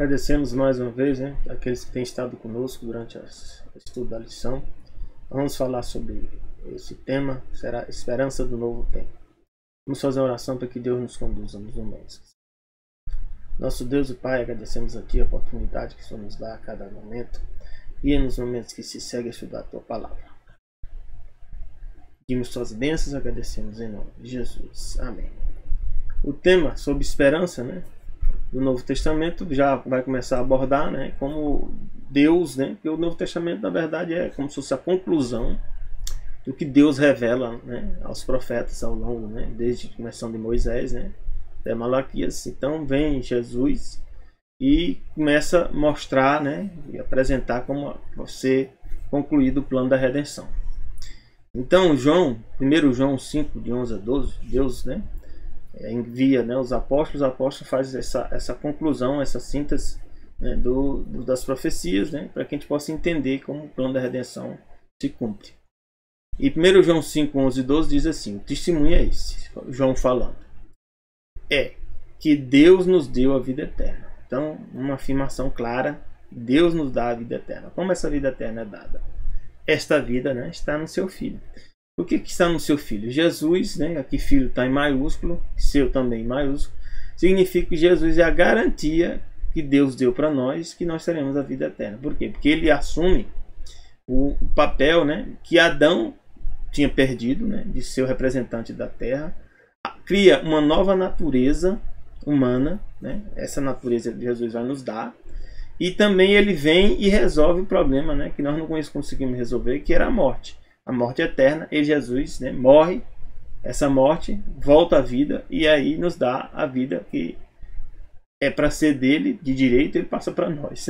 Agradecemos mais uma vez, né, aqueles que têm estado conosco durante o estudo da lição. Vamos falar sobre esse tema, será a esperança do novo tempo. Vamos fazer uma oração para que Deus nos conduza nos momentos. Nosso Deus e Pai, agradecemos aqui a oportunidade que o Senhor nos dá a cada momento e nos momentos que se segue a estudar a Tua Palavra. Pedimos Tuas bênçãos, agradecemos em nome de Jesus. Amém. O tema sobre esperança, né, do Novo Testamento já vai começar a abordar, né, como Deus, né, porque o Novo Testamento na verdade é como se fosse a conclusão do que Deus revela, né, aos profetas ao longo, né, desde a começação de Moisés, né, até Malaquias. Então vem Jesus e começa a mostrar, né, e apresentar como vai ser concluído o plano da redenção. Então 1 João 5, de 11 a 12, Deus, né, envia, né, os apóstolos fazem essa conclusão, essa síntese, né, das profecias, né, para que a gente possa entender como o plano da redenção se cumpre. E 1 João 5, 11 e 12 diz assim: o testemunho é esse, João falando, é que Deus nos deu a vida eterna. Então, uma afirmação clara: Deus nos dá a vida eterna. Como essa vida eterna é dada? Esta vida, né, está no seu Filho. O que está no seu Filho? Jesus, né? Aqui Filho está em maiúsculo, seu também em maiúsculo. Significa que Jesus é a garantia que Deus deu para nós que nós teremos a vida eterna. Por quê? Porque ele assume o papel, né, que Adão tinha perdido, né, de ser o representante da terra. Cria uma nova natureza humana, né? Essa natureza Jesus vai nos dar. E também ele vem e resolve o problema, né, que nós não conseguimos resolver, que era a morte. A morte eterna, e Jesus, né, morre, essa morte, volta à vida, e aí nos dá a vida que é para ser dele, de direito, ele passa para nós.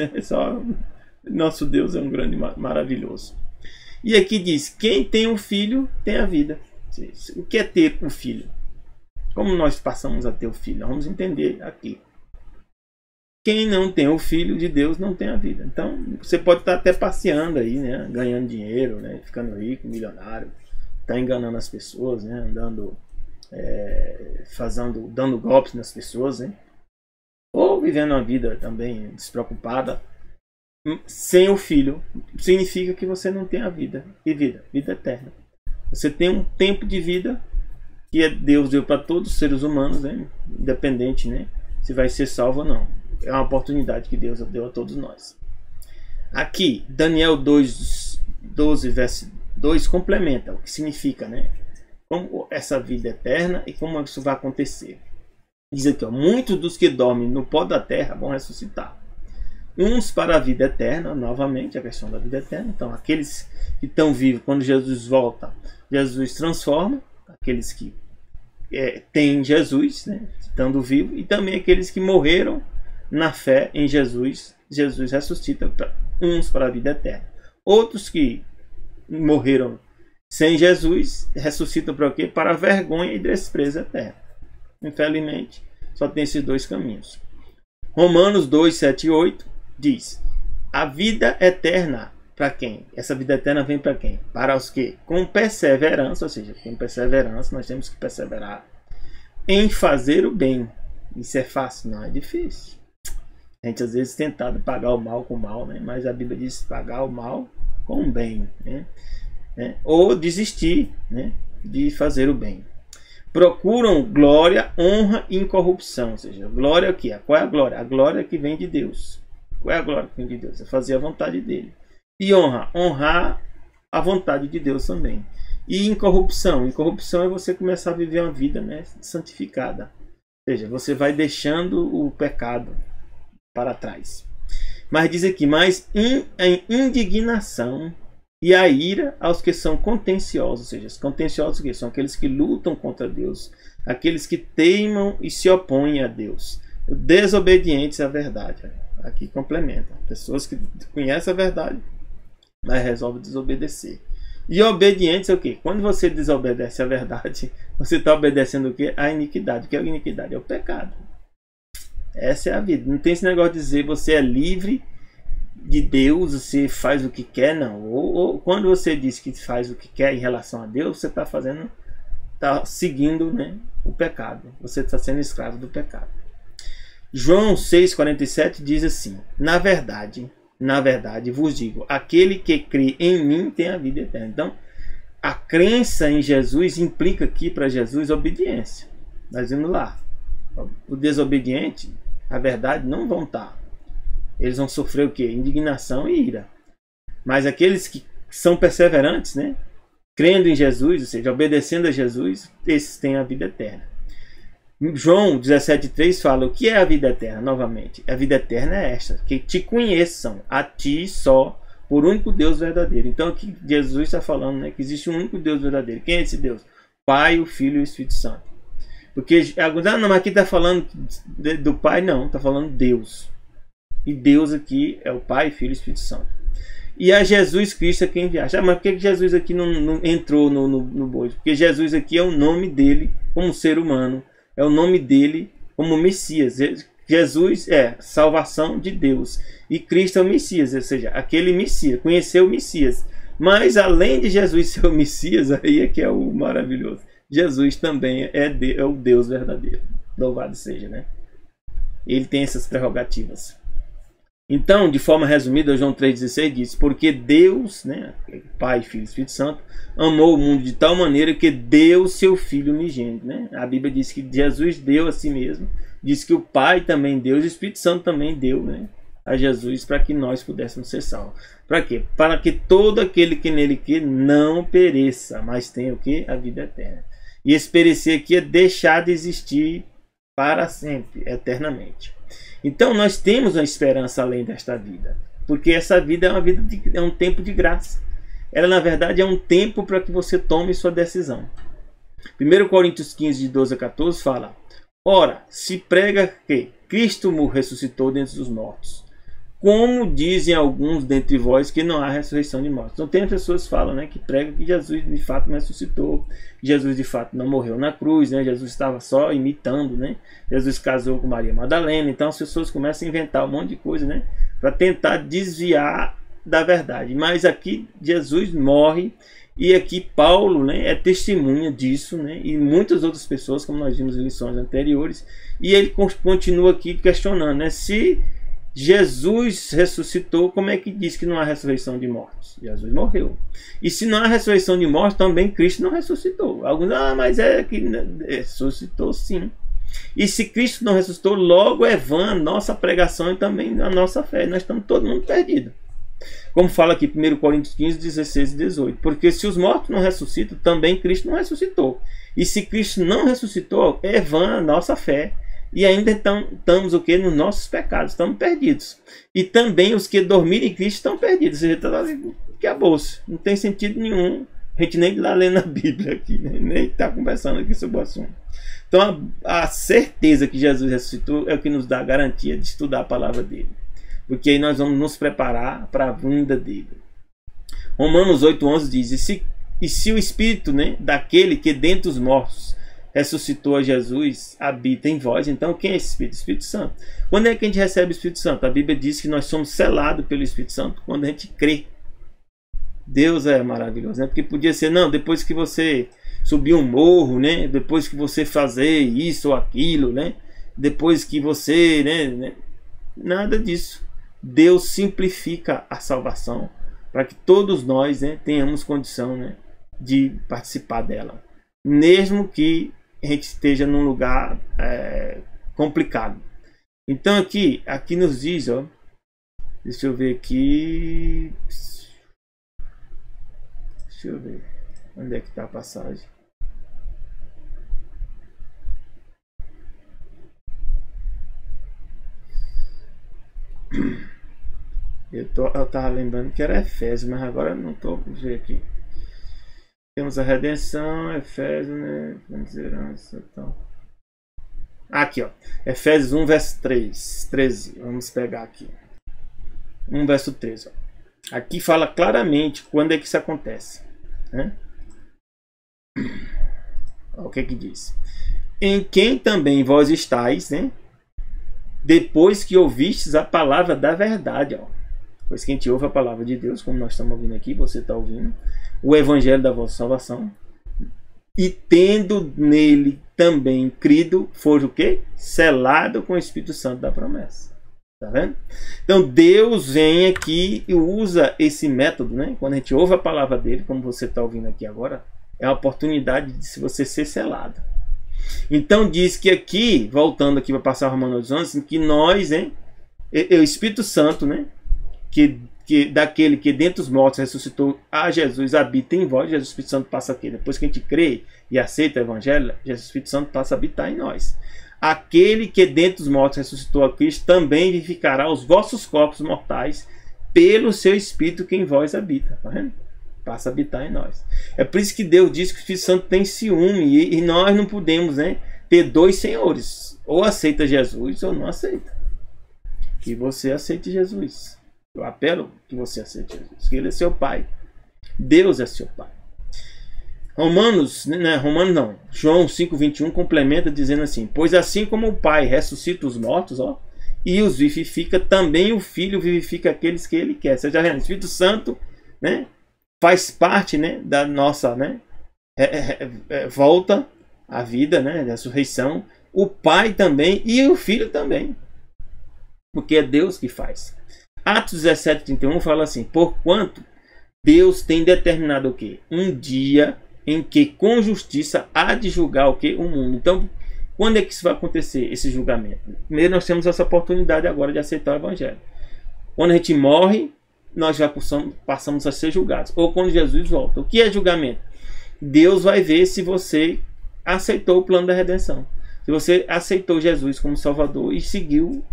Nosso Deus é um grande, maravilhoso. E aqui diz, quem tem um filho, tem a vida. O que é ter um filho? Como nós passamos a ter o filho? Nós vamos entender aqui. Quem não tem o Filho de Deus não tem a vida. Então, você pode estar até passeando aí, né, ganhando dinheiro, né, ficando rico, milionário, está enganando as pessoas, né, dando golpes nas pessoas, né, ou vivendo uma vida também despreocupada. Sem o Filho, significa que você não tem a vida. E vida eterna. Você tem um tempo de vida que Deus deu para todos os seres humanos, né, independente, né, se vai ser salvo ou não. É uma oportunidade que Deus deu a todos nós. Aqui, Daniel 2, 12, verso 2 complementa o que significa, né, como essa vida eterna e como isso vai acontecer. Diz aqui, ó, muitos dos que dormem no pó da terra vão ressuscitar. Uns para a vida eterna, novamente a questão da vida eterna. Então, aqueles que estão vivos, quando Jesus volta, Jesus transforma aqueles que têm Jesus, né, estando vivos, e também aqueles que morreram na fé em Jesus. Jesus ressuscita uns para a vida eterna. Outros que morreram sem Jesus ressuscitam para o quê? Para a vergonha e desprezo eterno. Infelizmente, só tem esses dois caminhos. Romanos 2, 7 e 8 diz: a vida eterna para quem? Essa vida eterna vem para quem? Para os que, com perseverança, ou seja, com perseverança, nós temos que perseverar em fazer o bem. Isso é fácil? Não, é difícil. A gente às vezes tentado pagar o mal com o mal, né? Mas a Bíblia diz pagar o mal com o bem, né? Ou desistir, né, de fazer o bem. Procuram glória, honra e incorrupção. Ou seja, glória é o que? Qual é a glória? A glória que vem de Deus. Qual é a glória que vem de Deus? É fazer a vontade dele. E honra, honrar a vontade de Deus também. E incorrupção. Incorrupção é você começar a viver uma vida, né, santificada. Ou seja, você vai deixando o pecado para trás. Mas diz aqui, mas em indignação e a ira aos que são contenciosos. Ou seja, os contenciosos que são aqueles que lutam contra Deus, aqueles que teimam e se opõem a Deus, desobedientes à verdade. Aqui complementa, pessoas que conhecem a verdade, mas resolvem desobedecer. E obedientes é o quê? Quando você desobedece à verdade, você está obedecendo o quê? A iniquidade. O que é a iniquidade? É o pecado. Essa é a vida. Não tem esse negócio de dizer você é livre de Deus, você faz o que quer, não. Ou quando você diz que faz o que quer em relação a Deus, você está seguindo, né, o pecado. Você está sendo escravo do pecado. João 6,47 diz assim: na verdade vos digo, aquele que crê em mim tem a vida eterna. Então, a crença em Jesus implica aqui para Jesus obediência. Nós vamos lá. O desobediente, a verdade, não vão estar. Eles vão sofrer o quê? Indignação e ira. Mas aqueles que são perseverantes, né? Crendo em Jesus, ou seja, obedecendo a Jesus, esses têm a vida eterna. João 17,3 fala: o que é a vida eterna? Novamente, a vida eterna é esta, que te conheçam, a ti só, por único Deus verdadeiro. Então aqui Jesus está falando, né, que existe um único Deus verdadeiro. Quem é esse Deus? Pai, o Filho e o Espírito Santo. Porque não, mas aqui está falando do Pai, não, está falando Deus. E Deus aqui é o Pai, Filho e Espírito Santo. E a Jesus Cristo é quem viaja. Mas por que Jesus aqui não entrou no bojo? Porque Jesus aqui é o nome dele como ser humano. É o nome dele como Messias. Jesus é salvação de Deus. E Cristo é o Messias, ou seja, aquele Messias. Conheceu o Messias. Mas além de Jesus ser o Messias, aí é que é o maravilhoso. Jesus também é o Deus verdadeiro. Louvado seja, né? Ele tem essas prerrogativas. Então, de forma resumida, João 3,16 diz: porque Deus, né, Pai, Filho e Espírito Santo, amou o mundo de tal maneira que deu seu Filho unigênito, né? A Bíblia diz que Jesus deu a si mesmo, diz que o Pai também deu, e o Espírito Santo também deu, né, a Jesus para que nós pudéssemos ser salvos. Para quê? Para que todo aquele que nele crê não pereça, mas tenha o quê? A vida eterna. E esse perecer aqui é deixar de existir para sempre, eternamente. Então nós temos uma esperança além desta vida, porque essa vida é uma vida é um tempo de graça. Ela na verdade é um tempo para que você tome sua decisão. 1 Coríntios 15, de 12 a 14 fala: ora, se prega que Cristo ressuscitou dentre os mortos, como dizem alguns dentre vós que não há ressurreição de mortos. Então tem pessoas que falam, né, que pregam que Jesus de fato não ressuscitou, que Jesus de fato não morreu na cruz, né? Jesus estava só imitando, né? Jesus casou com Maria Madalena. Então as pessoas começam a inventar um monte de coisa, né, para tentar desviar da verdade. Mas aqui Jesus morre, e aqui Paulo, né, é testemunha disso, né, e muitas outras pessoas, como nós vimos em lições anteriores. E ele continua aqui questionando, né, se Jesus ressuscitou, como é que diz que não há ressurreição de mortos? Jesus morreu. E se não há ressurreição de mortos, também Cristo não ressuscitou. Alguns, mas é que ressuscitou sim. E se Cristo não ressuscitou, logo é vã a nossa pregação e também a nossa fé. Nós estamos todo mundo perdido. Como fala aqui 1 Coríntios 15, 16 e 18. Porque se os mortos não ressuscitam, também Cristo não ressuscitou. E se Cristo não ressuscitou, é vã a nossa fé. E ainda então estamos o que? Nos nossos pecados, estamos perdidos. E também os que dormirem em Cristo estão perdidos. Ou seja, está que a bolsa. Não tem sentido nenhum. A gente nem está lendo a Bíblia aqui, né? Nem está conversando aqui sobre o assunto. Então a certeza que Jesus ressuscitou é o que nos dá a garantia de estudar a palavra dele. Porque aí nós vamos nos preparar para a vinda dele. Romanos 8,11 diz: e se o Espírito, né, daquele que dentre os mortos ressuscitou a Jesus habita em vós, então quem é esse Espírito? Espírito Santo. Quando é que a gente recebe o Espírito Santo? A Bíblia diz que nós somos selados pelo Espírito Santo quando a gente crê. Deus é maravilhoso, né? Porque podia ser, não, depois que você subir um morro, né? Depois que você fazer isso ou aquilo, né? Depois que você, né? Nada disso. Deus simplifica a salvação para que todos nós, né, tenhamos condição, né, de participar dela. Mesmo que a gente esteja num lugar complicado. Então aqui nos diz, ó, deixa eu ver aqui, deixa eu ver onde é que está a passagem. Eu tava lembrando que era Efésios, mas agora não estou vendo aqui. Temos a redenção, Efésios, né? Então. Aqui, ó. Efésios 1, verso 13. Vamos pegar aqui. 1, verso 13. Ó. Aqui fala claramente quando é que isso acontece. Né? Ó, o que que diz? Em quem também vós estáis, né? Depois que ouvistes a palavra da verdade, ó. Pois que a gente ouve a palavra de Deus, como nós estamos ouvindo aqui, você está ouvindo, o evangelho da vossa salvação. e tendo nele também crido, foi o quê? Selado com o Espírito Santo da promessa. Tá vendo? Então Deus vem aqui e usa esse método, né? Quando a gente ouve a palavra dele, como você está ouvindo aqui agora, é uma oportunidade de você ser selado. Então diz que aqui, voltando aqui para passar Romanos 11, que nós, né? O Espírito Santo, né? Que daquele que dentre os mortos ressuscitou a Jesus, habita em vós. Jesus, o Espírito Santo passa aqui. Depois que a gente crê e aceita o Evangelho, Jesus, o Espírito Santo passa a habitar em nós. Aquele que dentre os mortos ressuscitou a Cristo também vivificará os vossos corpos mortais pelo seu Espírito que em vós habita. Tá vendo? Passa a habitar em nós. É por isso que Deus diz que o Espírito Santo tem ciúme e nós não podemos, né, ter dois senhores. Ou aceita Jesus ou não aceita. Que você aceite Jesus. Eu apelo que você aceite Jesus. Que Ele é seu Pai. Deus é seu Pai. Romanos não. João 5,21 complementa dizendo assim: pois assim como o Pai ressuscita os mortos, e os vivifica, também o Filho vivifica aqueles que Ele quer. Você já vê, o Espírito Santo, né, faz parte, né, da nossa, né, volta à vida, né, da ressurreição. O Pai também e o Filho também. Porque é Deus que faz. Atos 17:31 fala assim: porquanto Deus tem determinado o quê? Um dia em que com justiça há de julgar o quê? O mundo. Então, quando é que isso vai acontecer, esse julgamento? Primeiro nós temos essa oportunidade agora de aceitar o Evangelho. Quando a gente morre, nós já passamos a ser julgados. Ou quando Jesus volta. O que é julgamento? Deus vai ver se você aceitou o plano da redenção. Se você aceitou Jesus como Salvador e seguiu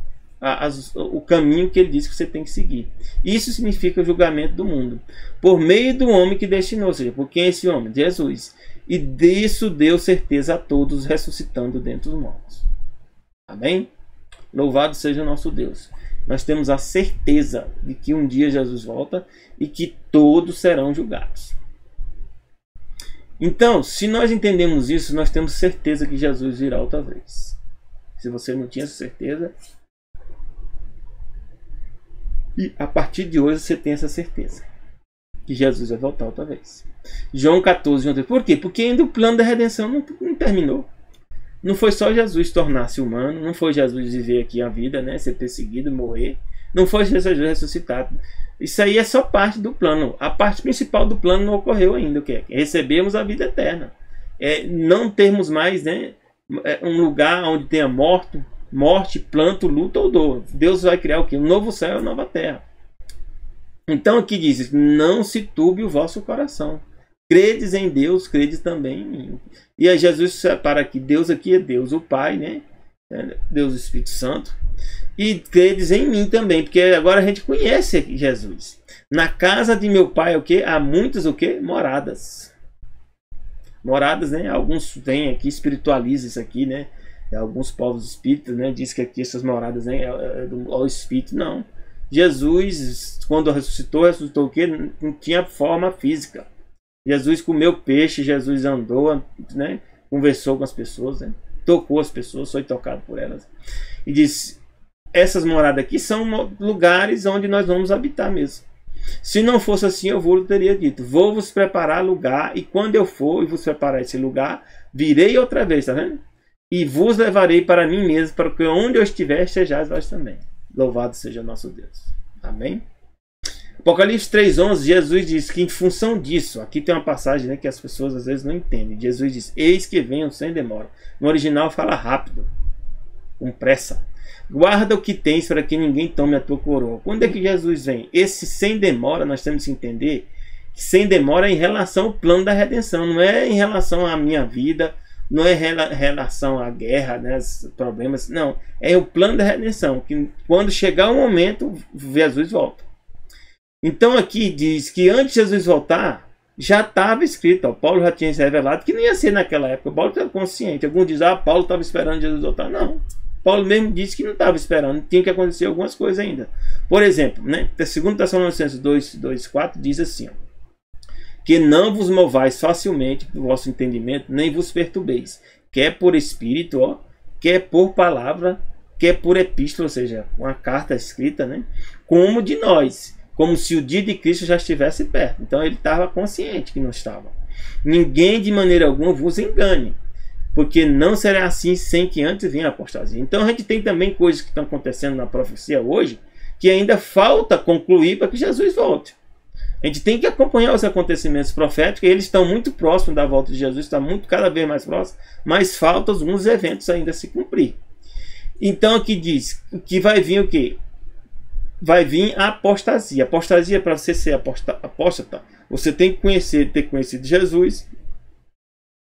o caminho que ele disse que você tem que seguir. Isso significa o julgamento do mundo. Por meio do homem que destinou. Ou seja, por quem é esse homem? Jesus. E disso deu certeza a todos, ressuscitando dentre os mortos. Amém? Louvado seja o nosso Deus. Nós temos a certeza de que um dia Jesus volta e que todos serão julgados. Então, se nós entendemos isso, nós temos certeza que Jesus virá outra vez. Se você não tinha essa certeza, e a partir de hoje você tem essa certeza que Jesus vai voltar outra vez. João 14, por quê? Porque ainda o plano da redenção não terminou. Não foi só Jesus tornar-se humano, não foi Jesus viver aqui a vida, né, ser perseguido, morrer. Não foi Jesus ressuscitado. Isso aí é só parte do plano. A parte principal do plano não ocorreu ainda. O que é? Recebemos a vida eterna. Não termos mais, né, um lugar onde tenha morte, planto, luta ou dor. Deus vai criar o quê? Um novo céu e uma nova terra. Então aqui diz: não se turbe o vosso coração. Credes em Deus, credes também em mim. E aí Jesus separa aqui: Deus aqui é Deus, o Pai, né? Deus, o Espírito Santo. E credes em mim também, porque agora a gente conhece Jesus. Na casa de meu Pai, o quê? Há muitas o quê? Moradas. Moradas, né? Alguns vêm aqui, espiritualizam isso aqui, né? Alguns povos espíritas, né, diz que aqui essas moradas, né, ao espírito. Não. Jesus, quando ressuscitou o quê? Não tinha forma física. Jesus comeu peixe, Jesus andou, né, conversou com as pessoas, né, tocou as pessoas, foi tocado por elas. E disse: essas moradas aqui são lugares onde nós vamos habitar mesmo. Se não fosse assim, eu vos teria dito: vou vos preparar lugar, e quando eu for e vos preparar esse lugar, virei outra vez, tá vendo? E vos levarei para mim mesmo, para que onde eu estiver, estejais vós também. Louvado seja nosso Deus. Amém? Apocalipse 3:11, Jesus diz que em função disso, aqui tem uma passagem, né, que as pessoas às vezes não entendem. Jesus diz: eis que venham sem demora. No original fala rápido, com pressa. Guarda o que tens para que ninguém tome a tua coroa. Quando é que Jesus vem? Esse sem demora, nós temos que entender que sem demora é em relação ao plano da redenção. Não é em relação à minha vida, não é em relação à guerra, né, os problemas. Não, é o plano da redenção. Que quando chegar o momento, Jesus volta. Então aqui diz que antes de Jesus voltar, já estava escrito. Ó, Paulo já tinha se revelado que não ia ser naquela época. Paulo estava consciente. Alguns dizem: Paulo estava esperando Jesus voltar. Não. Paulo mesmo disse que não estava esperando, tinha que acontecer algumas coisas ainda. Por exemplo, né, 2 Tessalonicenses 2:4 diz assim: que não vos movais facilmente pelo vosso entendimento, nem vos perturbeis, quer por espírito, quer por palavra, quer por epístola, ou seja, uma carta escrita, né, como de nós, como se o dia de Cristo já estivesse perto. Então ele estava consciente que não estava. ninguém de maneira alguma vos engane, porque não será assim sem que antes venha a apostasia. Então a gente tem também coisas que estão acontecendo na profecia hoje, que ainda falta concluir para que Jesus volte. A gente tem que acompanhar os acontecimentos proféticos, eles estão muito próximos da volta de Jesus, está cada vez mais próximo, mas faltam alguns eventos ainda a se cumprir. Então aqui diz que vai vir o quê? Vai vir a apostasia. Apostasia, para você ser apóstata, você tem que ter conhecido Jesus,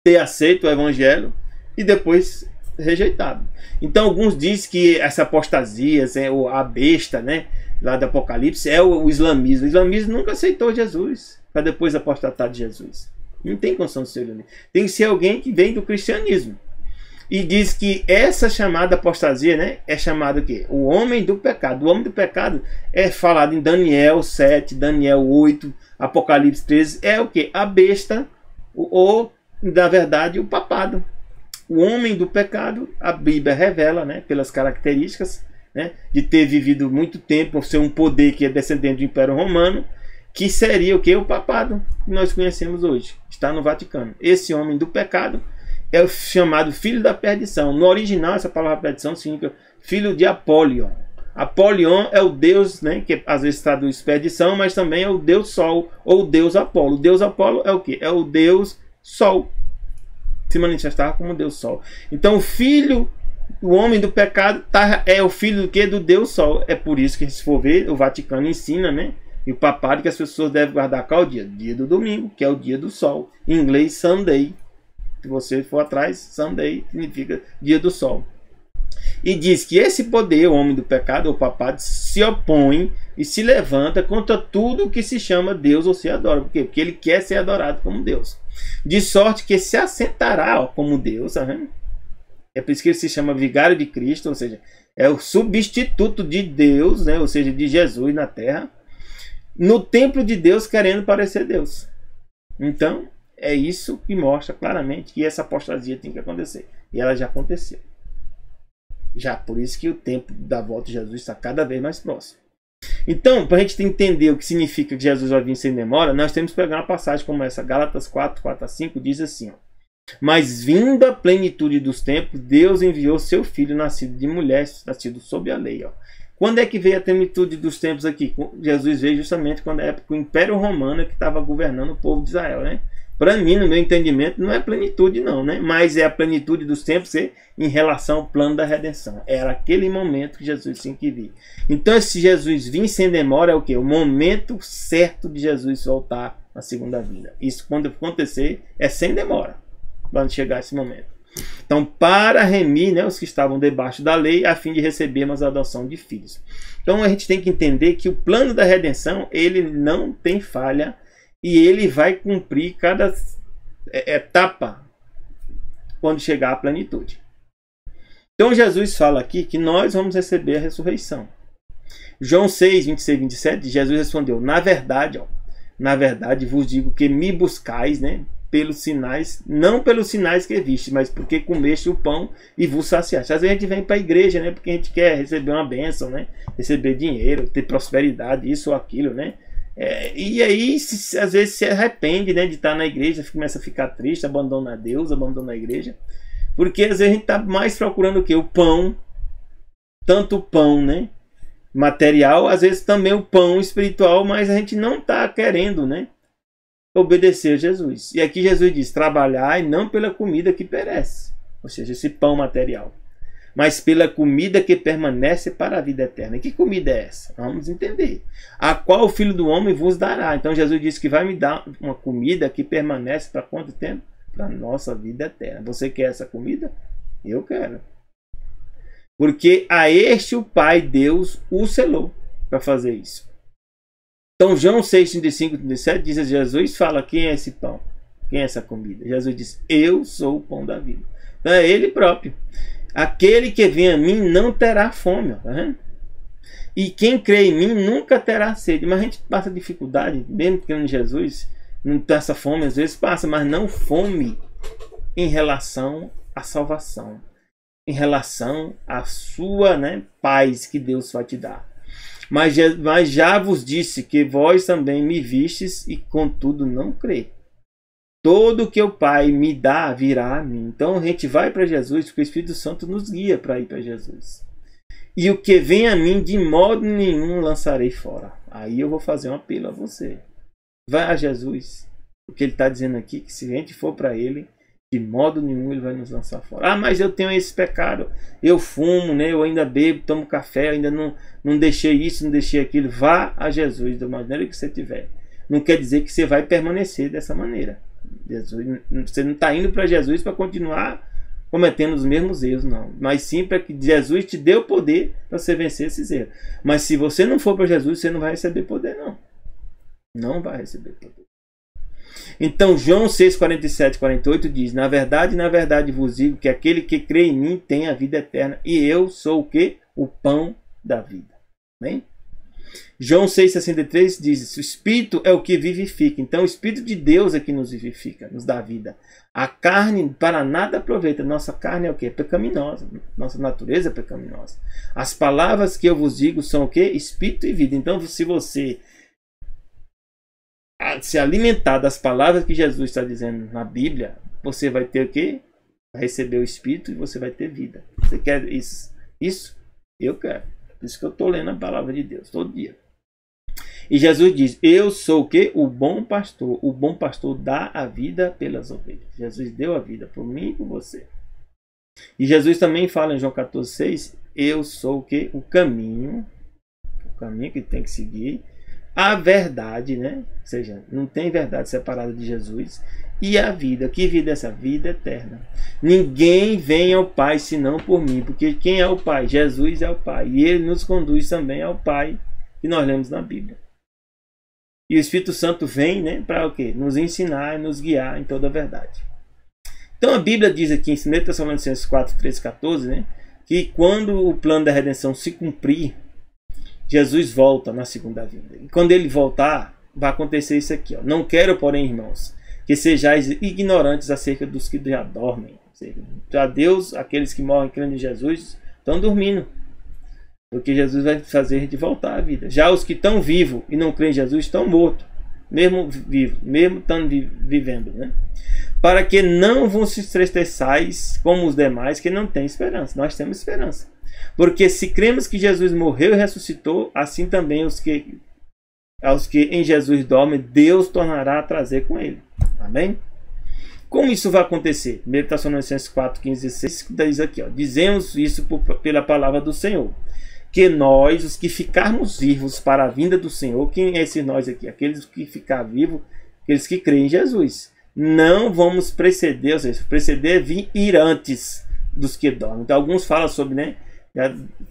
ter aceito o evangelho e depois rejeitado. Então alguns dizem que essa apostasia, a besta, né, lá do Apocalipse, é o islamismo. O islamismo nunca aceitou Jesus para depois apostatar de Jesus. Não tem condição de ser islamismo. Tem que ser alguém que vem do cristianismo. E diz que essa chamada apostasia, né, é chamada o quê? O homem do pecado. O homem do pecado é falado em Daniel 7, Daniel 8, Apocalipse 13. É o quê? A besta, ou, na verdade, o papado. O homem do pecado, a Bíblia revela, né, pelas características, né, de ter vivido muito tempo, ser um poder que é descendente do Império Romano, que seria o quê? O papado que nós conhecemos hoje. Está no Vaticano. Esse homem do pecado é o chamado filho da perdição. No original, essa palavra perdição significa filho de Apolion. Apolion é o deus, né, que às vezes traduz perdição, mas também é o deus Sol ou o deus Apolo. O deus Apolo é o quê? É o deus Sol. Se manifestava como o deus Sol. Então o filho, o homem do pecado, é o filho do quê? Do deus Sol. É por isso que, se for ver, o Vaticano ensina, né, e o papado, que as pessoas devem guardar qual dia? Dia do domingo, que é o dia do sol. Em inglês, Sunday. Se você for atrás, Sunday significa dia do sol. E diz que esse poder, o homem do pecado, ou papado, se opõe e se levanta contra tudo que se chama Deus ou se adora. Por quê? Porque ele quer ser adorado como Deus. De sorte que se assentará como Deus. É por isso que ele se chama vigário de Cristo, ou seja, é o substituto de Deus, né? Ou seja, de Jesus na terra, no templo de Deus, querendo parecer Deus. Então, é isso que mostra claramente que essa apostasia tem que acontecer. E ela já aconteceu. Já por isso que o tempo da volta de Jesus está cada vez mais próximo. Então, para a gente entender o que significa que Jesus vai vir sem demora, nós temos que pegar uma passagem como essa. Gálatas 4, 4 a 5 diz assim: ó, mas vindo a plenitude dos tempos, Deus enviou seu Filho, nascido de mulher, nascido sob a lei. Ó. Quando é que veio a plenitude dos tempos aqui? Jesus veio justamente quando a época do Império Romano que estava governando o povo de Israel, né? Para mim, no meu entendimento, não é plenitude não, né? Mas é a plenitude dos tempos em relação ao plano da redenção. Era aquele momento que Jesus tinha que vir. Então, se Jesus vir sem demora, é o quê? O momento certo de Jesus voltar na segunda vinda. Isso, quando acontecer, é sem demora, quando chegar esse momento. Então, para remir, né, os que estavam debaixo da lei, a fim de recebermos a adoção de filhos. Então, a gente tem que entender que o plano da redenção, ele não tem falha, e ele vai cumprir cada etapa quando chegar à plenitude. Então Jesus fala aqui que nós vamos receber a ressurreição. João 6, 26 e 27, Jesus respondeu: na verdade vos digo que me buscais, né, pelos sinais, não pelos sinais que viste, mas porque comeste o pão e vos saciaste. Às vezes a gente vem para a igreja, né, porque a gente quer receber uma bênção, né, receber dinheiro, ter prosperidade, isso ou aquilo, né. E aí, às vezes, se arrepende, né, de estar na igreja, começa a ficar triste, abandona Deus, abandona a igreja, porque às vezes a gente está mais procurando o quê? O pão, tanto o pão, né, material, às vezes também o pão espiritual, mas a gente não está querendo, né, obedecer a Jesus. E aqui Jesus diz: trabalhai não pela comida que perece, ou seja, esse pão material, mas pela comida que permanece para a vida eterna. E que comida é essa? Vamos entender. A qual o Filho do Homem vos dará. Então Jesus disse que vai me dar uma comida que permanece para quanto tempo? Para a nossa vida eterna. Você quer essa comida? Eu quero. Porque a este o Pai, Deus, o selou para fazer isso. Então João 6, 35 e 37 diz a Jesus, fala: quem é esse pão? Quem é essa comida? Jesus diz: eu sou o pão da vida. Então é ele próprio. Aquele que vem a mim não terá fome, tá vendo? E quem crê em mim nunca terá sede. Mas a gente passa dificuldade, mesmo crendo em Jesus, não passa fome, às vezes passa, mas não fome em relação à salvação, em relação à sua, né, paz que Deus vai te dar. Mas já vos disse que vós também me vistes e contudo não crê. Todo que o Pai me dá virá a mim. Então a gente vai para Jesus porque o Espírito Santo nos guia para ir para Jesus. E o que vem a mim, de modo nenhum lançarei fora. Aí eu vou fazer um apelo a você. Vai a Jesus. O que ele está dizendo aqui, que se a gente for para ele, de modo nenhum ele vai nos lançar fora. Ah, mas eu tenho esse pecado. Eu fumo, né? Eu ainda bebo, tomo café, ainda não deixei isso, não deixei aquilo. Vá a Jesus da maneira que você tiver. Não quer dizer que você vai permanecer dessa maneira. Jesus, você não está indo para Jesus para continuar cometendo os mesmos erros, não. Mas sim para que Jesus te dê o poder para você vencer esses erros. Mas se você não for para Jesus, você não vai receber poder, não. Não vai receber poder. Então João 6, 47 e 48 diz: na verdade vos digo que aquele que crê em mim tem a vida eterna, e eu sou o que? O pão da vida. Bem? João 6,63 diz: o Espírito é o que vivifica. Então o Espírito de Deus é que nos vivifica, nos dá vida. A carne para nada aproveita. Nossa carne é o que? Pecaminosa. Nossa natureza é pecaminosa. As palavras que eu vos digo são o que? Espírito e vida. Então se você se alimentar das palavras que Jesus está dizendo na Bíblia, você vai ter o quê? Vai receber o Espírito e você vai ter vida. Você quer isso? Isso? Eu quero. Por isso que eu estou lendo a palavra de Deus todo dia. E Jesus diz: eu sou o quê? O bom pastor. O bom pastor dá a vida pelas ovelhas. Jesus deu a vida por mim e por você. E Jesus também fala em João 14,6: eu sou o quê? O caminho que tem que seguir. A verdade, né? Ou seja, não tem verdade separada de Jesus. E a vida. Que vida é essa? Vida eterna. Ninguém vem ao Pai senão por mim. Porque quem é o Pai? Jesus é o Pai. E Ele nos conduz também ao Pai que nós lemos na Bíblia. E o Espírito Santo vem, né, para o quê? Nos ensinar e nos guiar em toda a verdade. Então a Bíblia diz aqui em 1 Tessalonicenses 4, 13, 14, né, que quando o plano da redenção se cumprir, Jesus volta na segunda vinda. E quando ele voltar, vai acontecer isso aqui. Ó. Não quero, porém, irmãos, que sejais ignorantes acerca dos que já dormem. Para Deus, aqueles que morrem crendo em Jesus, estão dormindo. Porque Jesus vai fazer a gente voltar à vida. Já os que estão vivos e não creem em Jesus estão mortos. Mesmo vivos, mesmo estando vivendo. Né? Para que não vos entristeçais como os demais que não têm esperança. Nós temos esperança. Porque se cremos que Jesus morreu e ressuscitou, assim também aos que em Jesus dormem, Deus tornará a trazer com ele. Amém? Como isso vai acontecer? 1 Tessalonicenses 4, 15 e 16 diz aqui, ó, dizemos isso pela palavra do Senhor, que nós, os que ficarmos vivos para a vinda do Senhor, quem é esse nós aqui? Aqueles que ficar vivos, aqueles que creem em Jesus. Não vamos preceder, ou seja, preceder é ir antes dos que dormem. Então alguns falam sobre, né,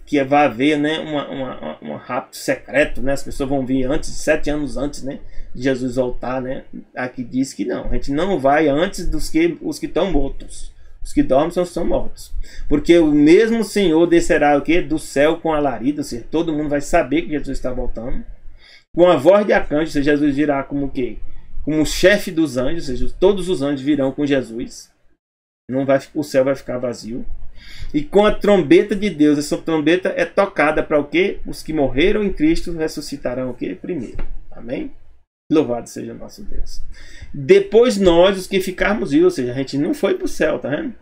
que vai haver, né, um rapto secreto, né, as pessoas vão vir antes, 7 anos antes, né, de Jesus voltar, né. Aqui diz que não, a gente não vai antes dos que os que estão mortos. Os que dormem são mortos. Porque o mesmo Senhor descerá o quê? Do céu com alarido, ou seja, todo mundo vai saber que Jesus está voltando. Com a voz de arcanjo, ou seja, Jesus virá como o quê? Como o chefe dos anjos, ou seja, todos os anjos virão com Jesus. Não vai, o céu vai ficar vazio. E com a trombeta de Deus, essa trombeta é tocada para o quê? Os que morreram em Cristo ressuscitarão o quê? Primeiro. Amém? Louvado seja o nosso Deus. Depois nós, os que ficarmos vivos, ou seja, a gente não foi para o céu, tá vendo?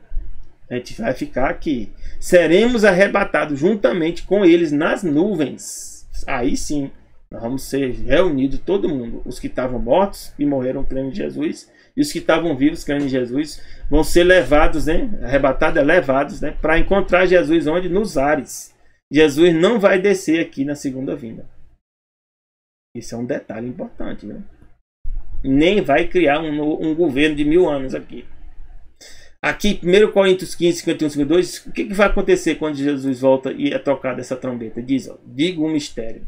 A gente vai ficar aqui. Seremos arrebatados juntamente com eles nas nuvens. Aí sim, nós vamos ser reunidos todo mundo. Os que estavam mortos e morreram crendo em Jesus, e os que estavam vivos crendo em Jesus, vão ser levados, né? Arrebatados, levados, né? Para encontrar Jesus onde? Nos ares. Jesus não vai descer aqui na segunda vinda. Isso é um detalhe importante, né? Nem vai criar um governo de 1000 anos aqui. Aqui, 1 Coríntios 15, 51, 52, o que vai acontecer quando Jesus volta e é tocada essa trombeta? Diz, ó, digo um mistério.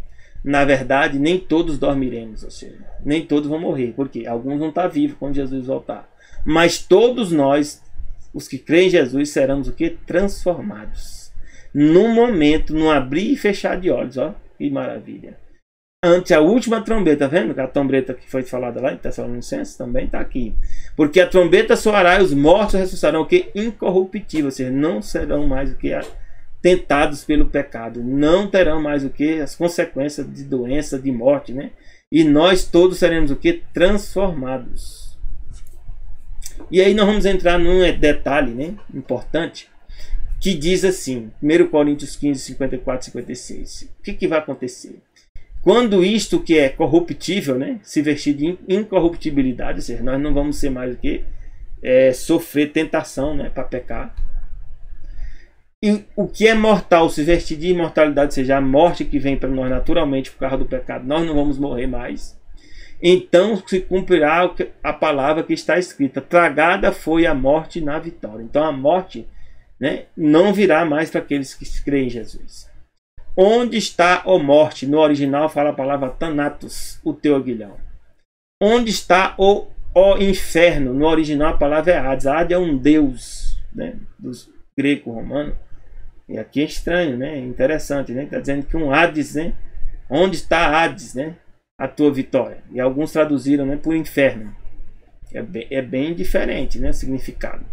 Na verdade, nem todos dormiremos, ou seja, nem todos vão morrer, porque alguns vão estar vivos quando Jesus voltar. Mas todos nós, os que creem em Jesus, seremos o que? Transformados. Num momento, num abrir e fechar de olhos, ó, que maravilha. Ante a última trombeta, tá vendo? A trombeta que foi falada lá em Tessalonicenses também está aqui. Porque a trombeta soará e os mortos ressuscitarão o que? Incorruptível, ou seja, não serão mais o que? Tentados pelo pecado. Não terão mais o que? As consequências de doença, de morte, né? E nós todos seremos o que? Transformados. E aí nós vamos entrar num detalhe, né, importante, que diz assim, 1 Coríntios 15, 54 e 56. O que vai acontecer? Quando isto que é corruptível, né, se vestir de incorruptibilidade, ou seja, nós não vamos ser mais o que sofrer tentação, né, para pecar. E o que é mortal se vestir de imortalidade, ou seja, a morte que vem para nós naturalmente por causa do pecado, nós não vamos morrer mais. Então se cumprirá a palavra que está escrita: tragada foi a morte na vitória. Então a morte, né, não virá mais para aqueles que creem em Jesus. Onde está, ó morte? No original fala a palavra Thanatos, o teu aguilhão. Onde está, ó inferno? No original a palavra é Hades. Hades é um deus, né, dos greco-romano. E aqui é estranho, né? Interessante, né? Está dizendo que um Hades, né? Onde está Hades, né? A tua vitória. E alguns traduziram, né, por inferno. É bem diferente, né? O significado.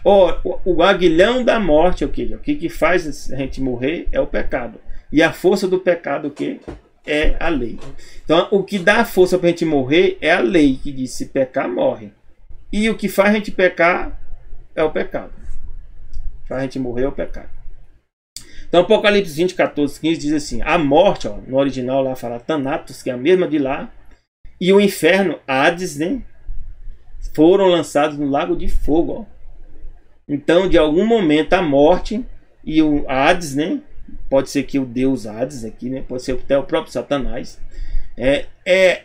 O aguilhão da morte, o que faz a gente morrer é o pecado. E a força do pecado, o que? É a lei. Então, o que dá força para a gente morrer é a lei, que diz: se pecar, morre. E o que faz a gente pecar é o pecado. Faz a gente morrer é o pecado. Então, Apocalipse 20, 14, 15 diz assim: a morte, ó, no original lá fala Thanatos, que é a mesma de lá, e o inferno, Hades, né, foram lançados no lago de fogo. Ó. Então, de algum momento, a morte e o Hades, né, pode ser que o deus Hades aqui, né, pode ser até o próprio Satanás, é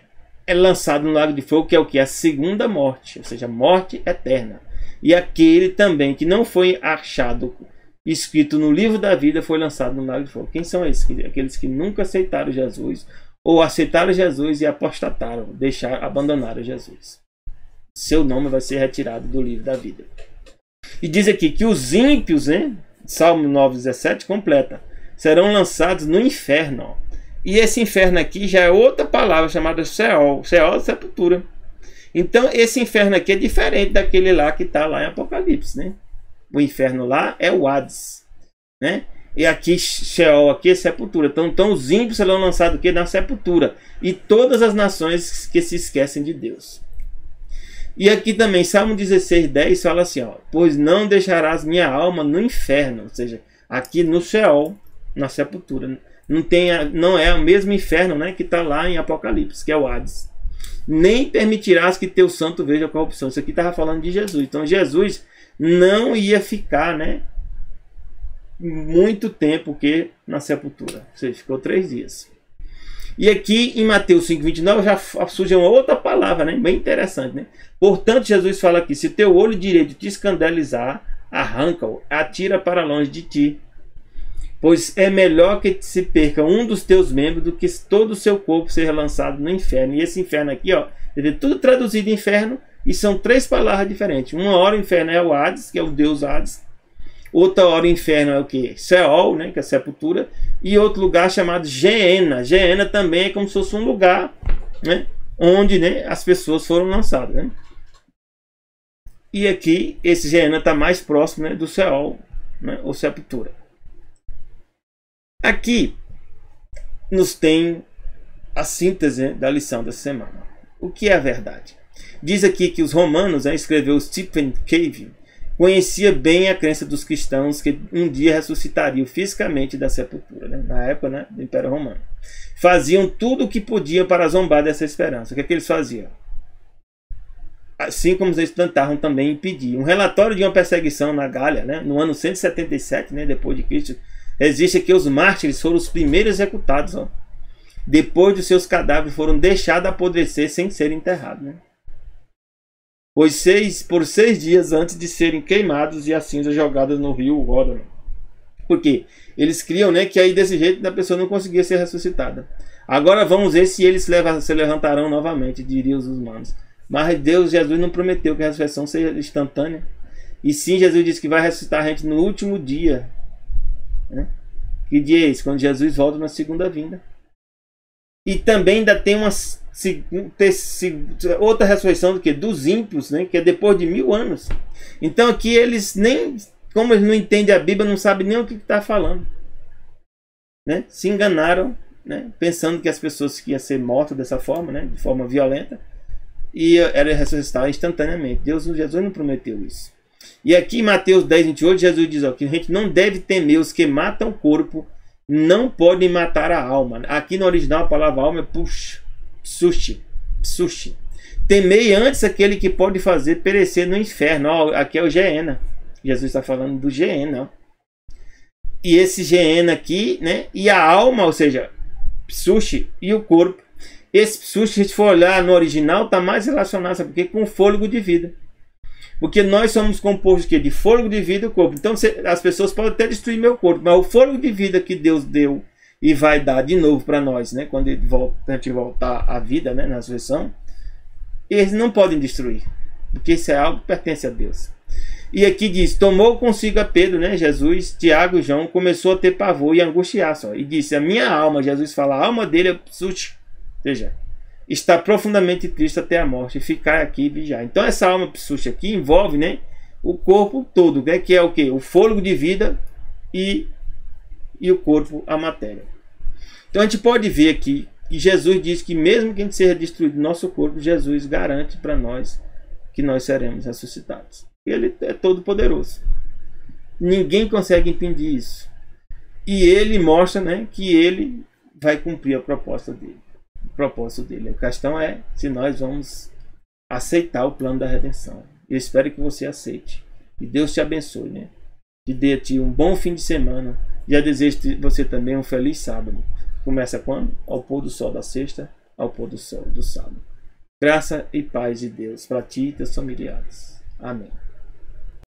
lançado no lago de fogo, que é o que? A segunda morte, ou seja, morte eterna. E aquele também que não foi achado escrito no livro da vida foi lançado no lago de fogo. Quem são esses? Aqueles que nunca aceitaram Jesus, ou aceitaram Jesus e apostataram, abandonaram Jesus. Seu nome vai ser retirado do livro da vida. E diz aqui que os ímpios, né, Salmo 9,17 completa, serão lançados no inferno. Ó. E esse inferno aqui já é outra palavra chamada Sheol. Sheol é sepultura. Então esse inferno aqui é diferente daquele lá que está lá em Apocalipse, né? O inferno lá é o Hades, né? E aqui Sheol aqui é sepultura. Então os ímpios serão lançados aqui na sepultura. E todas as nações que se esquecem de Deus. E aqui também Salmo 16:10 fala assim, ó: pois não deixarás minha alma no inferno. Ou seja, aqui no Sheol, na sepultura. Não é o mesmo inferno, né, que está lá em Apocalipse, que é o Hades. Nem permitirás que teu santo veja a corrupção. Isso aqui estava falando de Jesus. Então Jesus não ia ficar, né, muito tempo que na sepultura. Ou seja, ficou 3 dias. E aqui em Mateus 5:29 já surge uma outra palavra, né, bem interessante, né? Portanto, Jesus fala aqui: se teu olho direito te escandalizar, arranca-o, atira para longe de ti. Pois é melhor que se perca um dos teus membros do que todo o seu corpo seja lançado no inferno. E esse inferno aqui, ó, tudo traduzido inferno, e são 3 palavras diferentes. Uma hora o inferno é o Hades, que é o deus Hades. Outra hora o inferno é o que? Sheol, né, que é a sepultura. E outro lugar chamado Geena. Geena também é como se fosse um lugar, né, onde, né, as pessoas foram lançadas. Né? E aqui esse Geena está mais próximo, né, do Sheol, né, ou sepultura. Aqui nos tem a síntese, né, da lição dessa semana. O que é a verdade? Diz aqui que os romanos, né, escreveu Stephen Cavey, conhecia bem a crença dos cristãos que um dia ressuscitariam fisicamente da sepultura, né, na época, né, do Império Romano. Faziam tudo o que podiam para zombar dessa esperança. O que é que eles faziam? Assim como eles tentavam também impedir. Um relatório de uma perseguição na Gália, né, no ano 177, né, depois de Cristo, existe aqui: os mártires foram os primeiros executados, ó, depois dos seus cadáveres foram deixados apodrecer sem serem enterrados, né? Por 6 dias antes de serem queimados e as cinzas jogadas no rio Ródano. Por quê? Eles criam, né, que aí desse jeito a pessoa não conseguia ser ressuscitada. Agora vamos ver se eles se levantarão novamente, diriam os humanos. Mas Jesus não prometeu que a ressurreição seja instantânea. E sim, Jesus disse que vai ressuscitar a gente no último dia. Né? Que dia é esse? Quando Jesus volta na segunda vinda. E também ainda tem outra ressurreição do que? Dos ímpios, né? Que é depois de 1000 anos. Então aqui eles nem, como eles não entendem a Bíblia, não sabem nem o que está falando. Né? Se enganaram, né? Pensando que as pessoas que iam ser mortas dessa forma, né? De forma violenta. e era ressuscitar instantaneamente. Jesus não prometeu isso. E aqui em Mateus 10, 28, Jesus diz que a gente não deve temer os que matam o corpo, não podem matar a alma. Aqui no original a palavra alma é psushi. Temei antes aquele que pode fazer perecer no inferno. Aqui é o Geena. Jesus está falando do Geena. E esse Geena aqui, né? E a alma, ou seja, psushi e o corpo. Esse psushi, se a gente for olhar no original, está mais relacionado, sabe por quê? Com o fôlego de vida. Porque nós somos compostos de fôlego de vida e corpo. Então as pessoas podem até destruir meu corpo, mas o fôlego de vida que Deus deu e vai dar de novo para nós, né? Quando a gente voltar à vida, né? Na ressurreição, eles não podem destruir, porque isso é algo que pertence a Deus. E aqui diz, tomou consigo a Pedro, né? Jesus, Tiago e João, começou a ter pavor e angustiar só. E disse, a minha alma, Jesus fala, a alma dele é psuti, ou seja, está profundamente triste até a morte, ficar aqui e vigiar. Então essa alma psuti aqui envolve, né, o corpo todo, né, que é o que? O fôlego de vida e o corpo, a matéria. Então a gente pode ver aqui que Jesus diz que mesmo que a gente seja destruído nosso corpo, Jesus garante para nós que nós seremos ressuscitados. Ele é todo poderoso. Ninguém consegue impedir isso. E ele mostra, né, que ele vai cumprir a proposta dele. O propósito dele. A questão é se nós vamos aceitar o plano da redenção. Eu espero que você aceite. E Deus te abençoe, né? Te dê a ti um bom fim de semana. Já desejo você também um feliz sábado. Começa quando? Ao pôr do sol da sexta, ao pôr do sol do sábado. Graça e paz de Deus para ti e teus familiares. Amém.